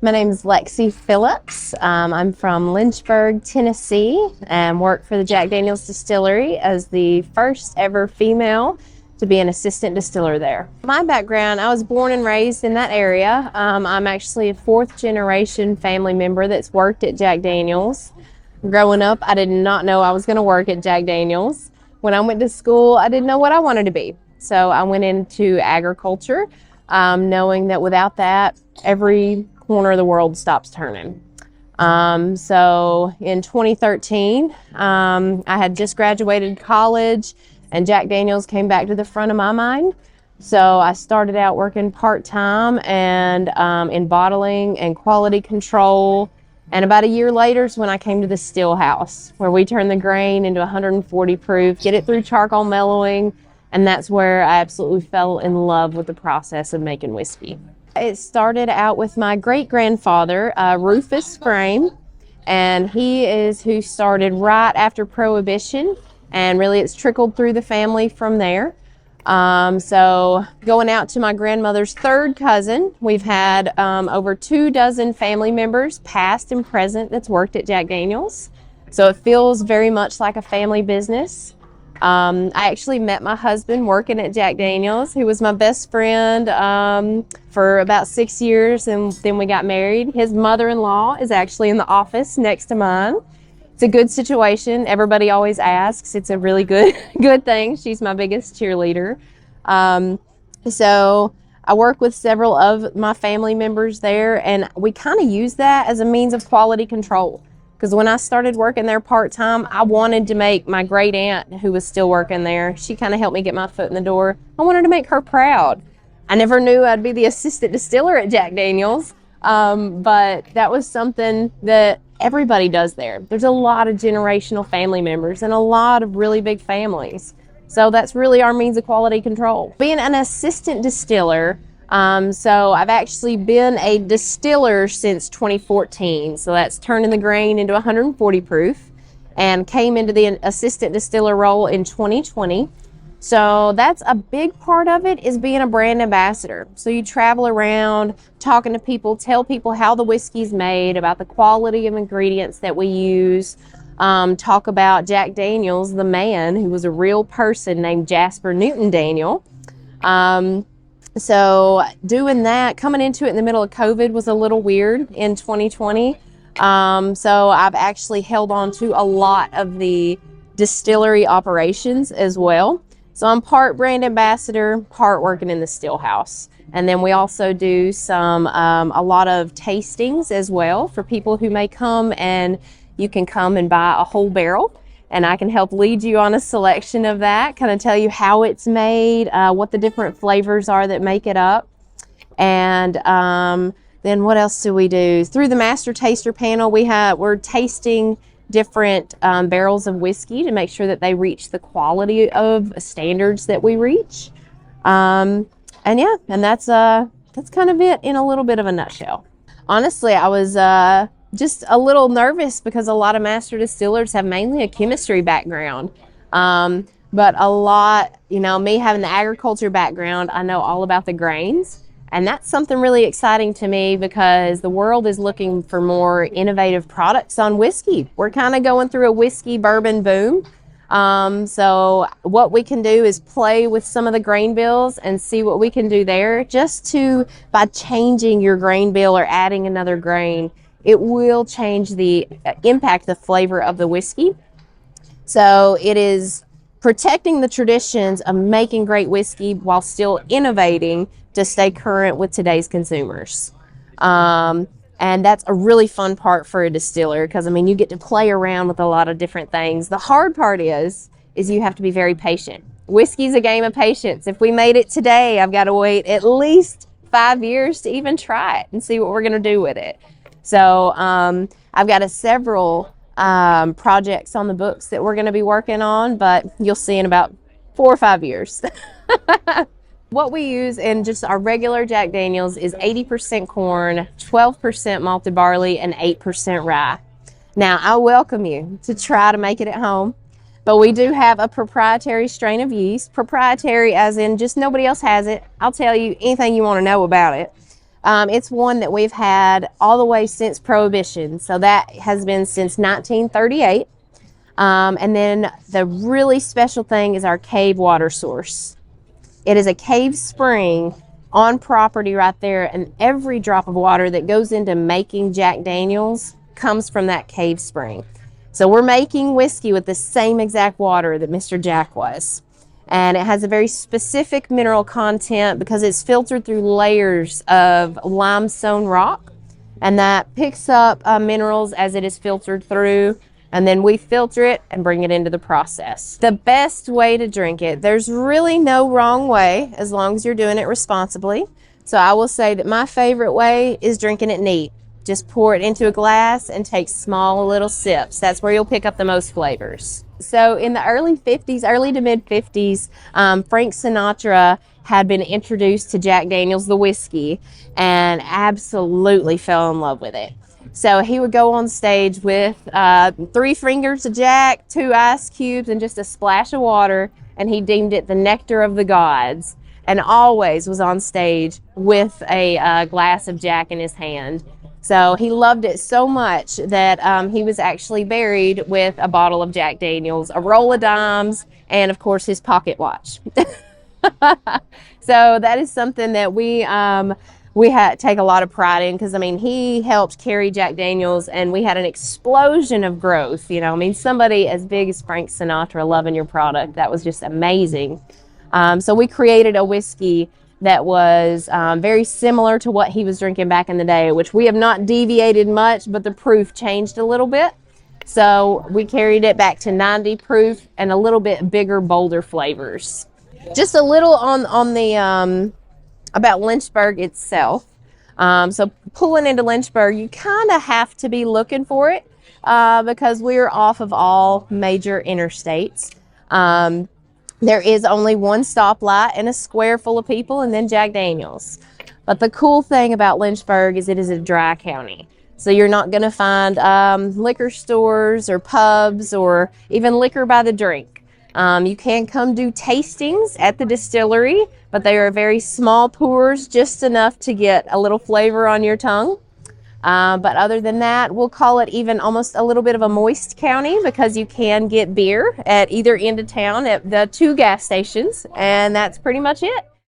My name is Lexie Phillips. I'm from Lynchburg, Tennessee, and work for the Jack Daniel's Distillery as the first ever female to be an assistant distiller there. My background, I was born and raised in that area. I'm actually a fourth generation family member that's worked at Jack Daniel's. Growing up, I did not know I was going to work at Jack Daniel's. When I went to school, I didn't know what I wanted to be. So I went into agriculture, knowing that without that, every corner of the world stops turning. So in 2013, I had just graduated college and Jack Daniel's came back to the front of my mind. So I started out working part-time and in bottling and quality control. And about a year later is when I came to the still house, where we turn the grain into 140 proof, get it through charcoal mellowing, and that's where I absolutely fell in love with the process of making whiskey. It started out with my great-grandfather, Rufus Frame, and he is who started right after Prohibition, and really it's trickled through the family from there. So going out to my grandmother's third cousin, we've had over 24 family members, past and present, that's worked at Jack Daniel's. So it feels very much like a family business. I actually met my husband working at Jack Daniel's, who was my best friend for about 6 years, and then we got married. His mother-in-law is actually in the office next to mine. It's a good situation. Everybody always asks. It's a really good thing. She's my biggest cheerleader. So I work with several of my family members there, and we kind of use that as a means of quality control. Because when I started working there part-time, I wanted to make my great aunt, who was still working there, she kind of helped me get my foot in the door. I wanted to make her proud. I never knew I'd be the assistant distiller at Jack Daniel's, but that was something that everybody does there. There's a lot of generational family members and a lot of really big families. So that's really our means of quality control. Being an assistant distiller, so I've actually been a distiller since 2014. So that's turning the grain into 140 proof, and came into the assistant distiller role in 2020. So that's a big part of it, is being a brand ambassador. So you travel around talking to people, tell people how the whiskey's made, about the quality of ingredients that we use, talk about Jack Daniel's, the man, who was a real person named Jasper Newton Daniel. So doing that, coming into it in the middle of COVID was a little weird in 2020. So I've actually held on to a lot of the distillery operations as well. So I'm part brand ambassador, part working in the still house. And then we also do a lot of tastings as well for people who may come, and you can come and buy a whole barrel, and I can help lead you on a selection of that, kind of tell you how it's made, what the different flavors are that make it up. And then what else do we do? Through the Master Taster Panel, we're tasting different barrels of whiskey to make sure that they reach the quality of standards that we reach. And that's kind of it in a little bit of a nutshell. Honestly, I was just a little nervous because a lot of master distillers have mainly a chemistry background. But a lot, me having the agriculture background, I know all about the grains. And that's something really exciting to me, because the world is looking for more innovative products on whiskey. We're kind of going through a whiskey bourbon boom. So what we can do is play with some of the grain bills and see what we can do there, by changing your grain bill or adding another grain, it will change impact the flavor of the whiskey. So it is protecting the traditions of making great whiskey while still innovating to stay current with today's consumers. And that's a really fun part for a distiller, because you get to play around with a lot of different things. The hard part is you have to be very patient. Whiskey's a game of patience. If we made it today, I've got to wait at least 5 years to even try it and see what we're going to do with it. So I've got several projects on the books that we're going to be working on, but you'll see in about 4 or 5 years. What we use in just our regular Jack Daniel's is 80% corn, 12% malted barley, and 8% rye. Now, I welcome you to try to make it at home, but we do have a proprietary strain of yeast. Proprietary as in just nobody else has it. I'll tell you anything you want to know about it. It's one that we've had all the way since Prohibition. So that has been since 1938. And then the really special thing is our cave water source. It is a cave spring on property right there, and every drop of water that goes into making Jack Daniels comes from that cave spring. So we're making whiskey with the same exact water that Mr. Jack was. And it has a very specific mineral content because it's filtered through layers of limestone rock, and that picks up minerals as it is filtered through, and then we filter it and bring it into the process. The best way to drink it, there's really no wrong way as long as you're doing it responsibly. So I will say that my favorite way is drinking it neat. Just pour it into a glass and take small little sips. That's where you'll pick up the most flavors. So in the early 50s, early to mid 50s, Frank Sinatra had been introduced to Jack Daniels, the whiskey, and absolutely fell in love with it. So he would go on stage with 3 fingers of Jack, 2 ice cubes, and just a splash of water, and he deemed it the nectar of the gods, and always was on stage with a glass of Jack in his hand. So he loved it so much that he was actually buried with a bottle of Jack Daniels, a roll of dimes, and of course his pocket watch. So that is something that we take a lot of pride in, because I mean, he helped carry Jack Daniels, and we had an explosion of growth. You know, I mean, somebody as big as Frank Sinatra loving your product, that was just amazing. So we created a whiskey that was very similar to what he was drinking back in the day, which we have not deviated much, but the proof changed a little bit. So we carried it back to 90 proof and a little bit bigger, bolder flavors. Just a little on the about Lynchburg itself. So pulling into Lynchburg, you kind of have to be looking for it because we're off of all major interstates. There is only one stoplight and a square full of people, and then Jack Daniels. But the cool thing about Lynchburg is it is a dry county. So you're not going to find liquor stores or pubs or even liquor by the drink. You can come do tastings at the distillery, but they are very small pours, just enough to get a little flavor on your tongue. But other than that, we'll call it even almost a little bit of a moist county, because you can get beer at either end of town at the 2 gas stations, and that's pretty much it.